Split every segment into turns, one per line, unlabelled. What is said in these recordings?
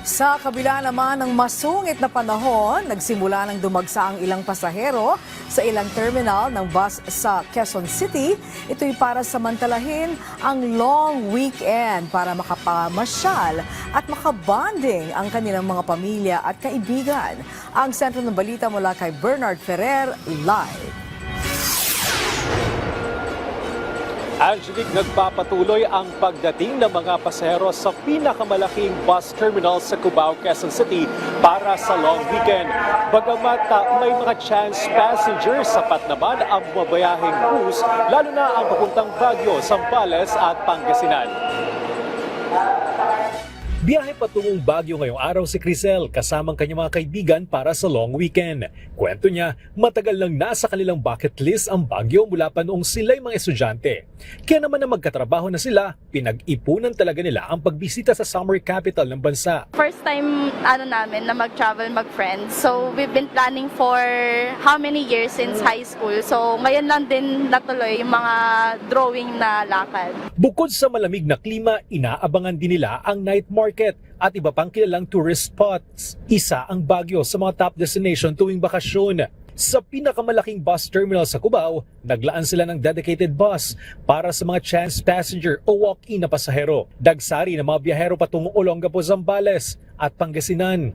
Sa kabila naman ng masungit na panahon, nagsimula ng dumagsa ang ilang pasahero sa ilang terminal ng bus sa Quezon City. Ito'y para samantalahin ang long weekend para makapamasyal at makabonding ang kanilang mga pamilya at kaibigan. Ang sentro ng balita mula kay Bernard Ferrer, live.
Angelique, nagpapatuloy ang pagdating ng mga pasahero sa pinakamalaking bus terminal sa Cubao, Quezon City para sa long weekend. Bagamat may mga chance passengers, sapat naman ang mabayahing bus, lalo na ang papuntang Baguio, Zambales at Pangasinan. Biyahe patungong Baguio ngayong araw si Crisel kasamang kanyang mga kaibigan para sa long weekend. Kwento niya, matagal nang nasa kanilang bucket list ang Baguio mula pa noong sila'y mga estudyante. Kaya naman na magkatrabaho na sila, pinag-ipunan talaga nila ang pagbisita sa summer capital ng bansa.
First time namin na mag-travel, mag-friends. So we've been planning for how many years since high school. So ngayon lang din natuloy yung mga drawing na lakad.
Bukod sa malamig na klima, inaabangan din nila ang night market at iba pang kilalang tourist spots. Isa ang Baguio sa mga top destination tuwing bakasyon. Sa pinakamalaking bus terminal sa Cubao, naglaan sila ng dedicated bus para sa mga chance passenger o walk-in na pasahero. Dagsari ng mga biyahero patungong Olongapo, Zambales at Pangasinan.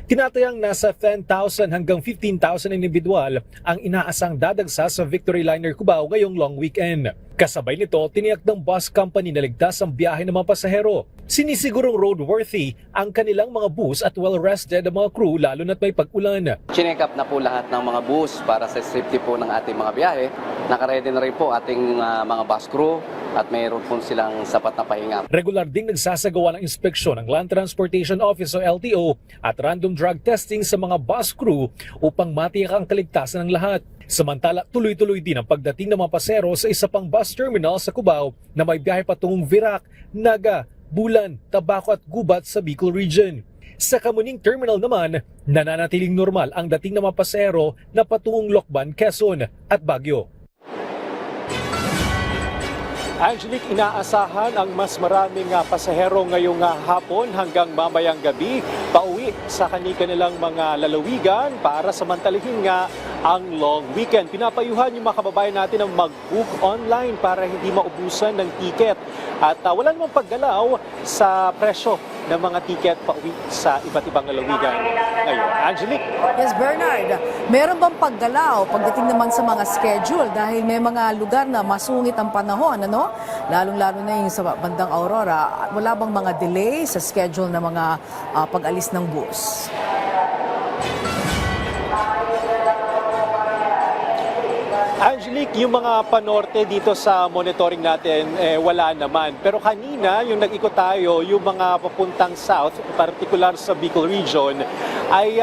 Tinatayang nasa 10,000 hanggang 15,000 individual ang inaasang dadagsa sa Victory Liner Cubao ngayong long weekend. Kasabay nito, tiniyak ng bus company na ligtas ang biyahe ng mga pasahero. Sinisigurong roadworthy ang kanilang mga bus at well-rested ang mga crew lalo na't may pag-ulan.
Chinek up na po lahat ng mga bus para sa safety po ng ating mga biyahe. Nakaredy na rin po ating mga bus crew at mayroon po silang sapat na pahinga.
Regular ding nagsasagawa ng inspeksyon ng Land Transportation Office o LTO at random drug testing sa mga bus crew upang matiyak ang kaligtasan ng lahat. Samantala, tuloy-tuloy din ang pagdating ng mga pasero sa isa pang bus terminal sa Cubao na may biyahe patungong Virac, Naga, Bulan, Tabaco at Gubat sa Bicol Region. Sa Kamuning Terminal naman, nananatiling normal ang dating ng mga pasero na patungong Lokban, Quezon at Baguio. Angelique, inaasahan ang mas maraming pasahero ngayong hapon hanggang mamayang gabi pauwi sa kanilang mga lalawigan para samantalihin nga ang long weekend. Pinapayuhan yung mga kababayan natin ang mag-book online para hindi maubusan ng tiket. At wala namang paggalaw sa presyo ng mga tiket pauwi sa iba't ibang lalawigan ngayon. Angelique?
Yes, Bernard. Meron bang paggalaw pagdating naman sa mga schedule dahil may mga lugar na masungit ang panahon, ano? Lalong-lalo na yung sa bandang Aurora. Wala bang mga delay sa schedule ng mga pag-alis ng bus?
Angelique, yung mga panorte dito sa monitoring natin, wala naman. Pero kanina, yung nag-ikot tayo, yung mga papuntang south, particular sa Bicol Region, ay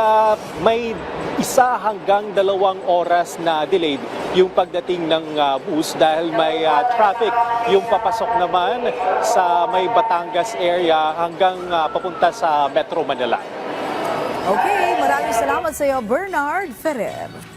may 1 hanggang 2 oras na delayed yung pagdating ng bus dahil may traffic yung papasok naman sa may Batangas area hanggang papunta sa Metro Manila.
Okay, maraming salamat sa iyo, Bernard Ferrer.